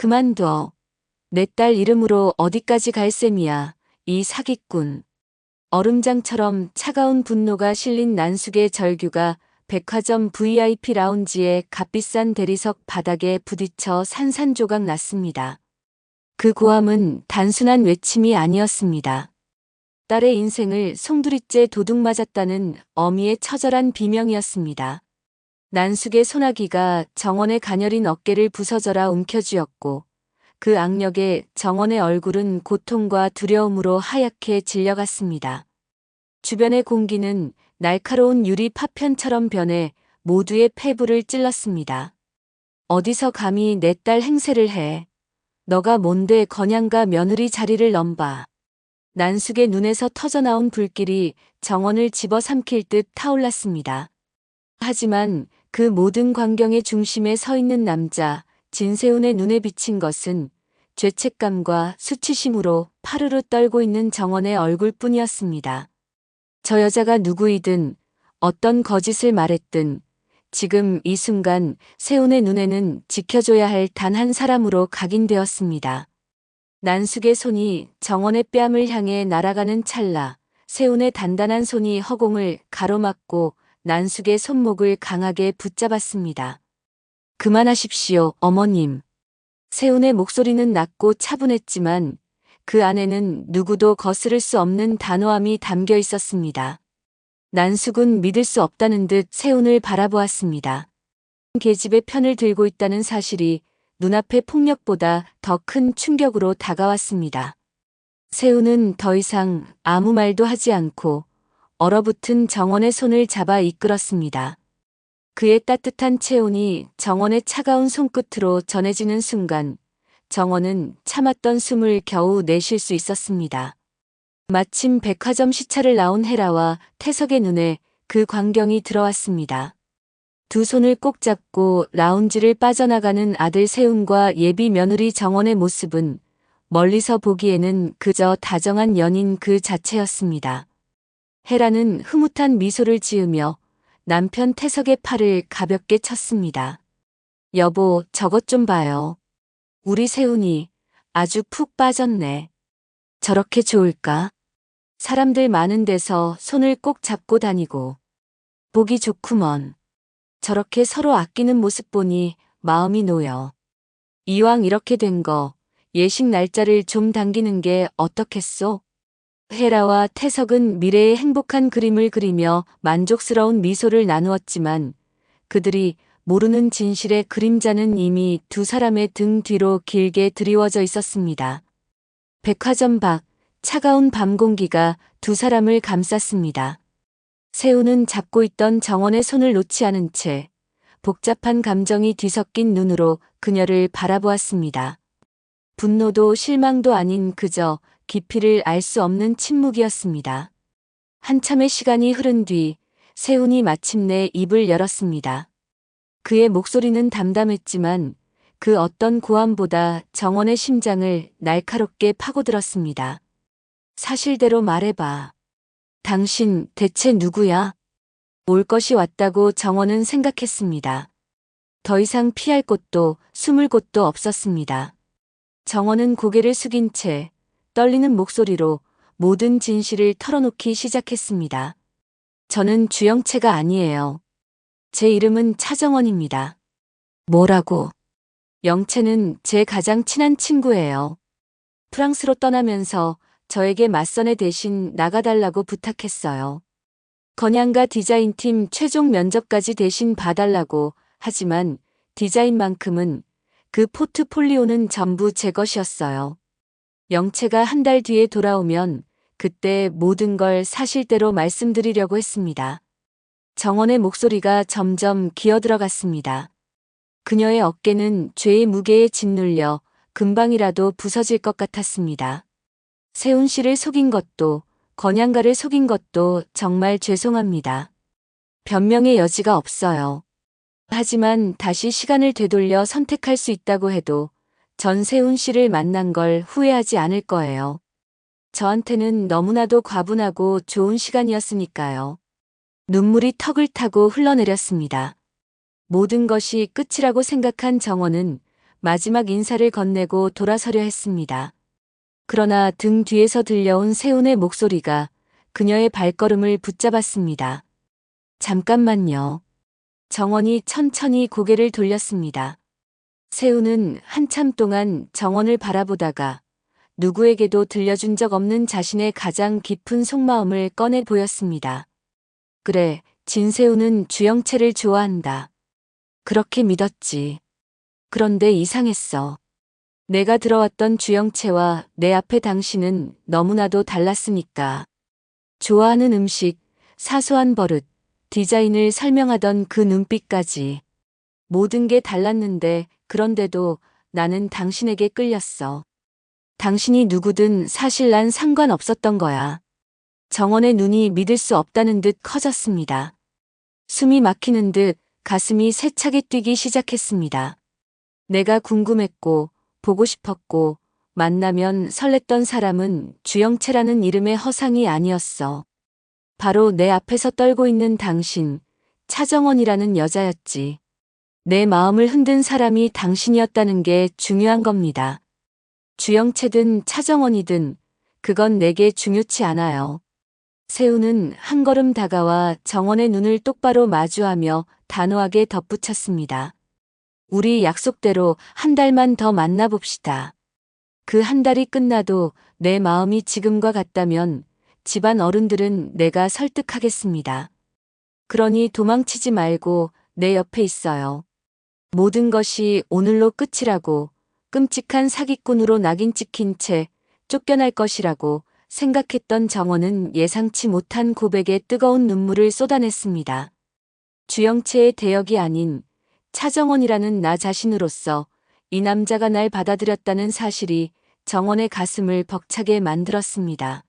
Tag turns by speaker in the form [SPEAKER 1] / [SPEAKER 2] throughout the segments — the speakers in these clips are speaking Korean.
[SPEAKER 1] 그만둬. 내 딸 이름으로 어디까지 갈 셈이야, 이 사기꾼. 얼음장처럼 차가운 분노가 실린 난숙의 절규가 백화점 VIP 라운지의 값비싼 대리석 바닥에 부딪혀 산산조각 났습니다. 그 고함은 단순한 외침이 아니었습니다. 딸의 인생을 송두리째 도둑 맞았다는 어미의 처절한 비명이었습니다. 난숙의 소나기가 정원의 가녀린 어깨를 부서져라 움켜쥐었고 그 악력에 정원의 얼굴은 고통과 두려움으로 하얗게 질려갔습니다. 주변의 공기는 날카로운 유리 파편처럼 변해 모두의 폐부를 찔렀습니다. 어디서 감히 내 딸 행세를 해. 너가 뭔데 건양가 며느리 자리를 넘봐. 난숙의 눈에서 터져나온 불길이 정원을 집어삼킬 듯 타올랐습니다. 하지만 그 모든 광경의 중심에 서 있는 남자 진세훈의 눈에 비친 것은 죄책감과 수치심으로 파르르 떨고 있는 정원의 얼굴뿐이었습니다. 저 여자가 누구이든 어떤 거짓을 말했든 지금 이 순간 세훈의 눈에는 지켜줘야 할 단 한 사람으로 각인되었습니다. 난숙의 손이 정원의 뺨을 향해 날아가는 찰나 세훈의 단단한 손이 허공을 가로막고 난숙의 손목을 강하게 붙잡았습니다. 그만하십시오, 어머님. 세훈의 목소리는 낮고 차분했지만 그 안에는 누구도 거스를 수 없는 단호함이 담겨 있었습니다. 난숙은 믿을 수 없다는 듯 세훈을 바라보았습니다. 계집의 편을 들고 있다는 사실이 눈앞의 폭력보다 더 큰 충격으로 다가왔습니다. 세훈은 더 이상 아무 말도 하지 않고 얼어붙은 정원의 손을 잡아 이끌었습니다. 그의 따뜻한 체온이 정원의 차가운 손끝으로 전해지는 순간 정원은 참았던 숨을 겨우 내쉴 수 있었습니다. 마침 백화점 시차를 나온 헤라와 태석의 눈에 그 광경이 들어왔습니다. 두 손을 꼭 잡고 라운지를 빠져나가는 아들 세훈과 예비 며느리 정원의 모습은 멀리서 보기에는 그저 다정한 연인 그 자체였습니다. 헤라는 흐뭇한 미소를 지으며 남편 태석의 팔을 가볍게 쳤습니다. 여보, 저것 좀 봐요. 우리 세훈이 아주 푹 빠졌네. 저렇게 좋을까? 사람들 많은 데서 손을 꼭 잡고 다니고. 보기 좋구먼. 저렇게 서로 아끼는 모습 보니 마음이 놓여. 이왕 이렇게 된 거 예식 날짜를 좀 당기는 게 어떻겠소? 헤라와 태석은 미래의 행복한 그림을 그리며 만족스러운 미소를 나누었지만 그들이 모르는 진실의 그림자는 이미 두 사람의 등 뒤로 길게 드리워져 있었습니다. 백화점 밖 차가운 밤 공기가 두 사람을 감쌌습니다. 세훈은 잡고 있던 정원의 손을 놓지 않은 채 복잡한 감정이 뒤섞인 눈으로 그녀를 바라보았습니다. 분노도 실망도 아닌 그저 깊이를 알 수 없는 침묵이었습니다. 한참의 시간이 흐른 뒤 세훈이 마침내 입을 열었습니다. 그의 목소리는 담담했지만 그 어떤 고함보다 정원의 심장을 날카롭게 파고들었습니다. 사실대로 말해봐. 당신 대체 누구야? 올 것이 왔다고 정원은 생각했습니다. 더 이상 피할 곳도 숨을 곳도 없었습니다. 정원은 고개를 숙인 채 떨리는 목소리로 모든 진실을 털어놓기 시작했습니다. 저는 주영채가 아니에요. 제 이름은 차정원입니다. 뭐라고? 영채는 제 가장 친한 친구예요. 프랑스로 떠나면서 저에게 맞선애 대신 나가달라고 부탁했어요. 건양가 디자인팀 최종 면접까지 대신 봐달라고. 하지만 디자인만큼은 그 포트폴리오는 전부 제 것이었어요. 영채가 한 달 뒤에 돌아오면 그때 모든 걸 사실대로 말씀드리려고 했습니다. 정원의 목소리가 점점 기어들어갔습니다. 그녀의 어깨는 죄의 무게에 짓눌려 금방이라도 부서질 것 같았습니다. 세훈 씨를 속인 것도 건양가를 속인 것도 정말 죄송합니다. 변명의 여지가 없어요. 하지만 다시 시간을 되돌려 선택할 수 있다고 해도 전세훈 씨를 만난 걸 후회하지 않을 거예요. 저한테는 너무나도 과분하고 좋은 시간이었으니까요. 눈물이 턱을 타고 흘러내렸습니다. 모든 것이 끝이라고 생각한 정원은 마지막 인사를 건네고 돌아서려 했습니다. 그러나 등 뒤에서 들려온 세훈의 목소리가 그녀의 발걸음을 붙잡았습니다. 잠깐만요. 정원이 천천히 고개를 돌렸습니다. 세훈은 한참 동안 정원을 바라보다가 누구에게도 들려준 적 없는 자신의 가장 깊은 속마음을 꺼내 보였습니다. 그래, 진세훈은 주영채를 좋아한다. 그렇게 믿었지. 그런데 이상했어. 내가 들어왔던 주영채와 내 앞에 당신은 너무나도 달랐으니까. 좋아하는 음식, 사소한 버릇, 디자인을 설명하던 그 눈빛까지. 모든 게 달랐는데 그런데도 나는 당신에게 끌렸어. 당신이 누구든 사실 난 상관없었던 거야. 정원의 눈이 믿을 수 없다는 듯 커졌습니다. 숨이 막히는 듯 가슴이 세차게 뛰기 시작했습니다. 내가 궁금했고 보고 싶었고 만나면 설렜던 사람은 주영채라는 이름의 허상이 아니었어. 바로 내 앞에서 떨고 있는 당신, 차정원이라는 여자였지. 내 마음을 흔든 사람이 당신이었다는 게 중요한 겁니다. 주영채든 차정원이든 그건 내게 중요치 않아요. 세훈은 한 걸음 다가와 정원의 눈을 똑바로 마주하며 단호하게 덧붙였습니다. 우리 약속대로 한 달만 더 만나봅시다. 그 한 달이 끝나도 내 마음이 지금과 같다면 집안 어른들은 내가 설득하겠습니다. 그러니 도망치지 말고 내 옆에 있어요. 모든 것이 오늘로 끝이라고, 끔찍한 사기꾼으로 낙인 찍힌 채 쫓겨날 것이라고 생각했던 정원은 예상치 못한 고백에 뜨거운 눈물을 쏟아냈습니다. 주영채의 대역이 아닌 차정원이라는 나 자신으로서 이 남자가 날 받아들였다는 사실이 정원의 가슴을 벅차게 만들었습니다.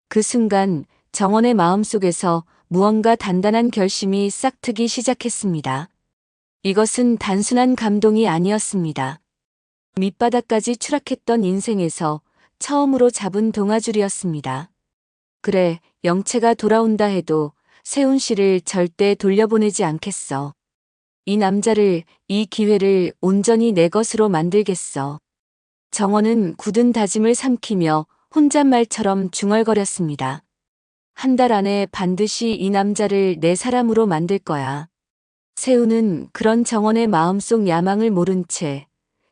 [SPEAKER 1] 그 순간 정원의 마음속에서 무언가 단단한 결심이 싹트기 시작했습니다. 이것은 단순한 감동이 아니었습니다. 밑바닥까지 추락했던 인생에서 처음으로 잡은 동아줄이었습니다. 그래, 영채가 돌아온다 해도 세훈 씨를 절대 돌려보내지 않겠어. 이 남자를, 이 기회를 온전히 내 것으로 만들겠어. 정원은 굳은 다짐을 삼키며 혼잣말처럼 중얼거렸습니다. 한 달 안에 반드시 이 남자를 내 사람으로 만들 거야. 세훈은 그런 정원의 마음속 야망을 모른 채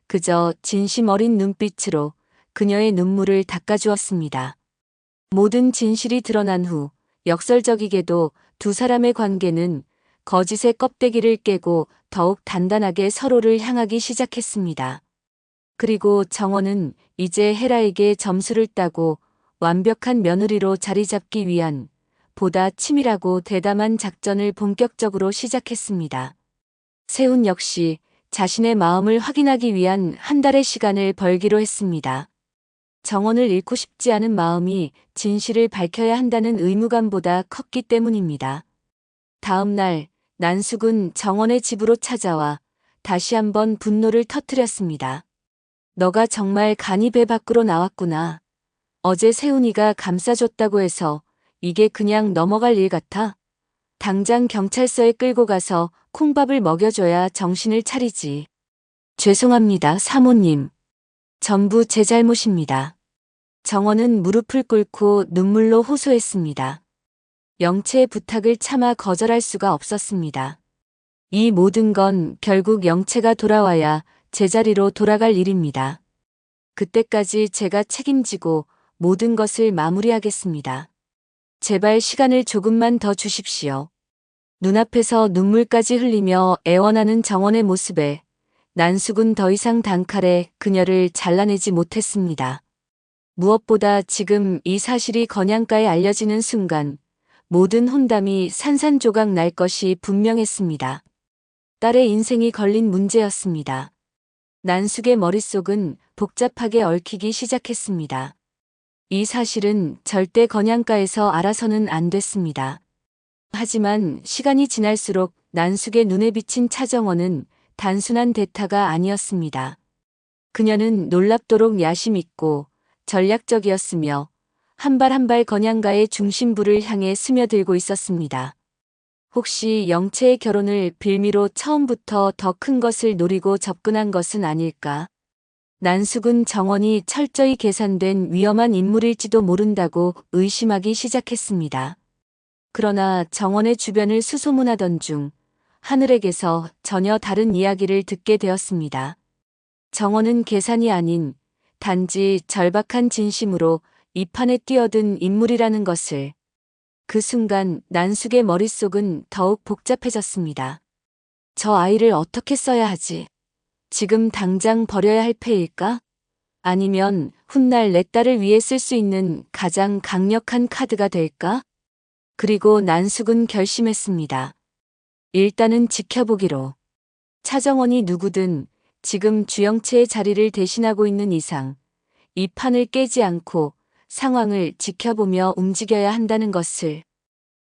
[SPEAKER 1] 그저 진심 어린 눈빛으로 그녀의 눈물을 닦아주었습니다. 모든 진실이 드러난 후 역설적이게도 두 사람의 관계는 거짓의 껍데기를 깨고 더욱 단단하게 서로를 향하기 시작했습니다. 그리고 정원은 이제 헤라에게 점수를 따고 완벽한 며느리로 자리 잡기 위한 보다 치밀하고 대담한 작전을 본격적으로 시작했습니다. 세훈 역시 자신의 마음을 확인하기 위한 한 달의 시간을 벌기로 했습니다. 정원을 잃고 싶지 않은 마음이 진실을 밝혀야 한다는 의무감보다 컸기 때문입니다. 다음 날 난숙은 정원의 집으로 찾아와 다시 한번 분노를 터뜨렸습니다. 너가 정말 간이 배 밖으로 나왔구나. 어제 세훈이가 감싸줬다고 해서 이게 그냥 넘어갈 일 같아? 당장 경찰서에 끌고 가서 콩밥을 먹여줘야 정신을 차리지. 죄송합니다, 사모님. 전부 제 잘못입니다. 정원은 무릎을 꿇고 눈물로 호소했습니다. 영채의 부탁을 차마 거절할 수가 없었습니다. 이 모든 건 결국 영채가 돌아와야 제자리로 돌아갈 일입니다. 그때까지 제가 책임지고 모든 것을 마무리하겠습니다. 제발 시간을 조금만 더 주십시오. 눈앞에서 눈물까지 흘리며 애원하는 정원의 모습에 난숙은 더 이상 단칼에 그녀를 잘라내지 못했습니다. 무엇보다 지금 이 사실이 건양가에 알려지는 순간 모든 혼담이 산산조각 날 것이 분명했습니다. 딸의 인생이 걸린 문제였습니다. 난숙의 머릿속은 복잡하게 얽히기 시작했습니다. 이 사실은 절대 건양가에서 알아서는 안 됐습니다. 하지만 시간이 지날수록 난숙의 눈에 비친 차정원은 단순한 대타가 아니었습니다. 그녀는 놀랍도록 야심 있고 전략적이었으며 한 발 한 발 건양가의 중심부를 향해 스며들고 있었습니다. 혹시 영채의 결혼을 빌미로 처음부터 더 큰 것을 노리고 접근한 것은 아닐까? 난숙은 정원이 철저히 계산된 위험한 인물일지도 모른다고 의심하기 시작했습니다. 그러나 정원의 주변을 수소문하던 중 하늘에게서 전혀 다른 이야기를 듣게 되었습니다. 정원은 계산이 아닌 단지 절박한 진심으로 이 판에 뛰어든 인물이라는 것을. 그 순간 난숙의 머릿속은 더욱 복잡해졌습니다. 저 아이를 어떻게 써야 하지? 지금 당장 버려야 할 패일까? 아니면 훗날 내 딸을 위해 쓸 수 있는 가장 강력한 카드가 될까? 그리고 난숙은 결심했습니다. 일단은 지켜보기로. 차정원이 누구든 지금 주영채의 자리를 대신하고 있는 이상 이 판을 깨지 않고 상황을 지켜보며 움직여야 한다는 것을.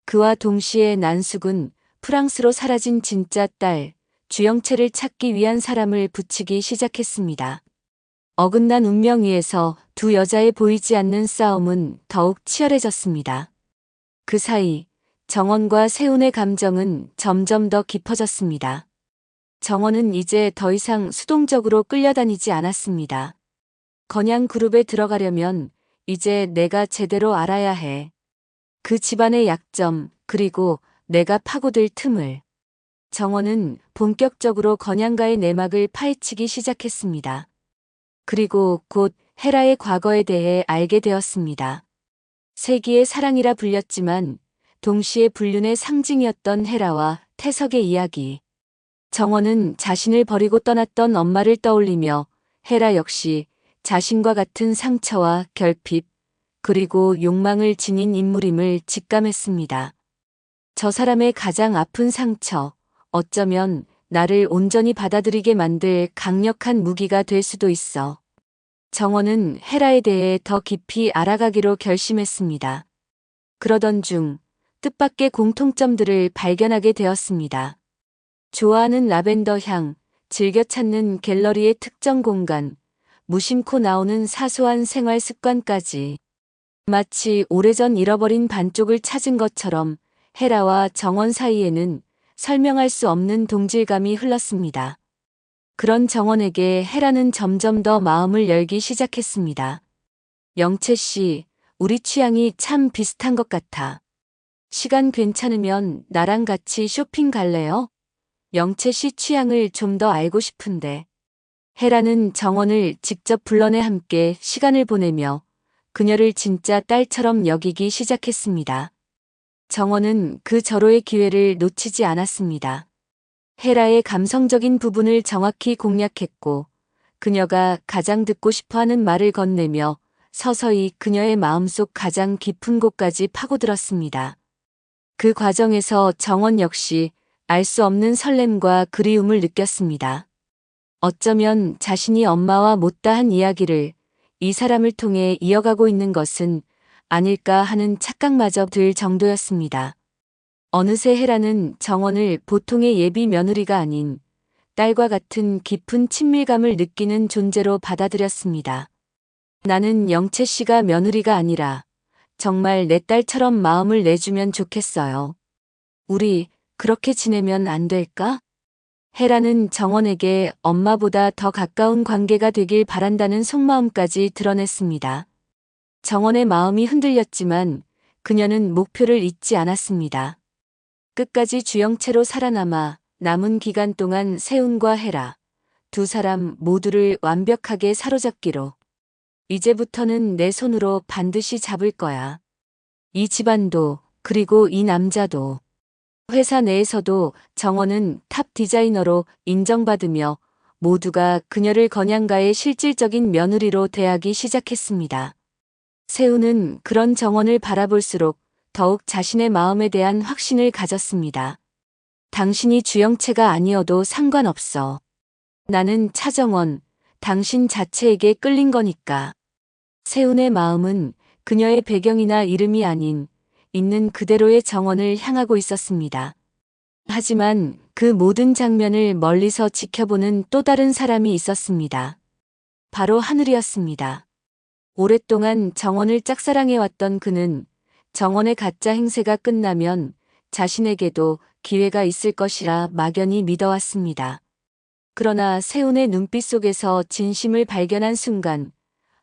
[SPEAKER 1] 그와 동시에 난숙은 프랑스로 사라진 진짜 딸 주영채를 찾기 위한 사람을 붙이기 시작했습니다. 어긋난 운명 위에서 두 여자의 보이지 않는 싸움은 더욱 치열해졌습니다. 그 사이 정원과 세훈의 감정은 점점 더 깊어졌습니다. 정원은 이제 더 이상 수동적으로 끌려다니지 않았습니다. 건양 그룹에 들어가려면 이제 내가 제대로 알아야 해. 그 집안의 약점, 그리고 내가 파고들 틈을. 정원은 본격적으로 건양가의 내막을 파헤치기 시작했습니다. 그리고 곧 헤라의 과거에 대해 알게 되었습니다. 세기의 사랑이라 불렸지만 동시에 불륜의 상징이었던 헤라와 태석의 이야기. 정원은 자신을 버리고 떠났던 엄마를 떠올리며 헤라 역시 자신과 같은 상처와 결핍, 그리고 욕망을 지닌 인물임을 직감했습니다. 저 사람의 가장 아픈 상처, 어쩌면 나를 온전히 받아들이게 만들 강력한 무기가 될 수도 있어. 정원은 헤라에 대해 더 깊이 알아가기로 결심했습니다. 그러던 중 뜻밖의 공통점들을 발견하게 되었습니다. 좋아하는 라벤더 향, 즐겨 찾는 갤러리의 특정 공간, 무심코 나오는 사소한 생활 습관까지. 마치 오래전 잃어버린 반쪽을 찾은 것처럼 헤라와 정원 사이에는 설명할 수 없는 동질감이 흘렀습니다. 그런 정원에게 헤라는 점점 더 마음을 열기 시작했습니다. 영채 씨, 우리 취향이 참 비슷한 것 같아. 시간 괜찮으면 나랑 같이 쇼핑 갈래요? 영채 씨 취향을 좀 더 알고 싶은데. 헤라는 정원을 직접 불러내 함께 시간을 보내며 그녀를 진짜 딸처럼 여기기 시작했습니다. 정원은 그 절호의 기회를 놓치지 않았습니다. 헤라의 감성적인 부분을 정확히 공략했고 그녀가 가장 듣고 싶어하는 말을 건네며 서서히 그녀의 마음속 가장 깊은 곳까지 파고들었습니다. 그 과정에서 정원 역시 알 수 없는 설렘과 그리움을 느꼈습니다. 어쩌면 자신이 엄마와 못다한 이야기를 이 사람을 통해 이어가고 있는 것은 아닐까 하는 착각마저 들 정도였습니다. 어느새 헤라는 정원을 보통의 예비 며느리가 아닌 딸과 같은 깊은 친밀감을 느끼는 존재로 받아들였습니다. 나는 영채 씨가 며느리가 아니라 정말 내 딸처럼 마음을 내주면 좋겠어요. 우리 그렇게 지내면 안 될까? 헤라는 정원에게 엄마보다 더 가까운 관계가 되길 바란다는 속마음까지 드러냈습니다. 정원의 마음이 흔들렸지만 그녀는 목표를 잊지 않았습니다. 끝까지 주영채로 살아남아 남은 기간 동안 세훈과 헤라, 두 사람 모두를 완벽하게 사로잡기로. 이제부터는 내 손으로 반드시 잡을 거야. 이 집안도, 그리고 이 남자도. 회사 내에서도 정원은 탑 디자이너로 인정받으며 모두가 그녀를 건양가의 실질적인 며느리로 대하기 시작했습니다. 세훈은 그런 정원을 바라볼수록 더욱 자신의 마음에 대한 확신을 가졌습니다. 당신이 주영채가 아니어도 상관없어. 나는 차정원, 당신 자체에게 끌린 거니까. 세훈의 마음은 그녀의 배경이나 이름이 아닌 있는 그대로의 정원을 향하고 있었습니다. 하지만 그 모든 장면을 멀리서 지켜보는 또 다른 사람이 있었습니다. 바로 하늘이었습니다. 오랫동안 정원을 짝사랑해왔던 그는 정원의 가짜 행세가 끝나면 자신에게도 기회가 있을 것이라 막연히 믿어왔습니다. 그러나 세훈의 눈빛 속에서 진심을 발견한 순간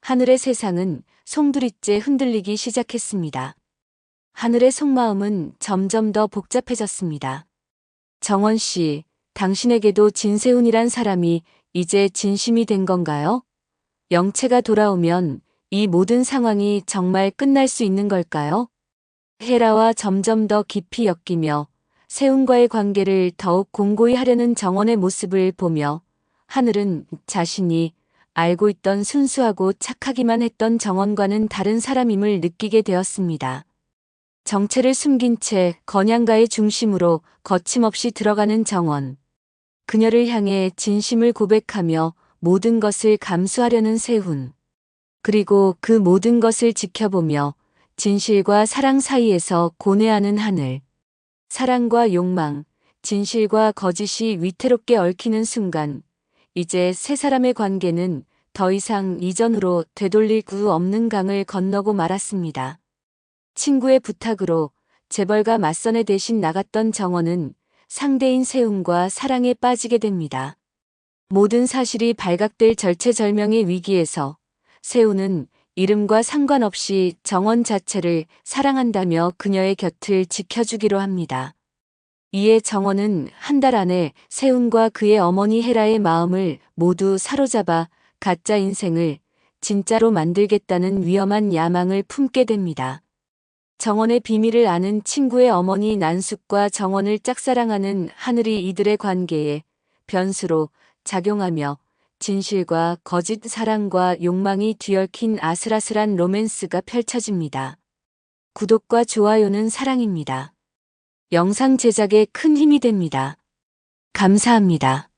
[SPEAKER 1] 하늘의 세상은 송두리째 흔들리기 시작했습니다. 하늘의 속마음은 점점 더 복잡해졌습니다. 정원 씨, 당신에게도 진세훈이란 사람이 이제 진심이 된 건가요? 영채가 돌아오면 이 모든 상황이 정말 끝날 수 있는 걸까요? 혜라와 점점 더 깊이 엮이며 세훈과의 관계를 더욱 공고히 하려는 정원의 모습을 보며 하늘은 자신이 알고 있던 순수하고 착하기만 했던 정원과는 다른 사람임을 느끼게 되었습니다. 정체를 숨긴 채 건양가의 중심으로 거침없이 들어가는 정원. 그녀를 향해 진심을 고백하며 모든 것을 감수하려는 세훈. 그리고 그 모든 것을 지켜보며 진실과 사랑 사이에서 고뇌하는 하늘. 사랑과 욕망, 진실과 거짓이 위태롭게 얽히는 순간, 이제 세 사람의 관계는 더 이상 이전으로 되돌릴 구 없는 강을 건너고 말았습니다. 친구의 부탁으로 재벌가 맞선에 대신 나갔던 정원은 상대인 세훈과 사랑에 빠지게 됩니다. 모든 사실이 발각될 절체절명의 위기에서 세훈은 이름과 상관없이 정원 자체를 사랑한다며 그녀의 곁을 지켜주기로 합니다. 이에 정원은 한 달 안에 세훈과 그의 어머니 혜라의 마음을 모두 사로잡아 가짜 인생을 진짜로 만들겠다는 위험한 야망을 품게 됩니다. 정원의 비밀을 아는 친구의 어머니 난숙과 정원을 짝사랑하는 하늘이 이들의 관계에 변수로 작용하며 진실과 거짓, 사랑과 욕망이 뒤얽힌 아슬아슬한 로맨스가 펼쳐집니다. 구독과 좋아요는 사랑입니다. 영상 제작에 큰 힘이 됩니다. 감사합니다.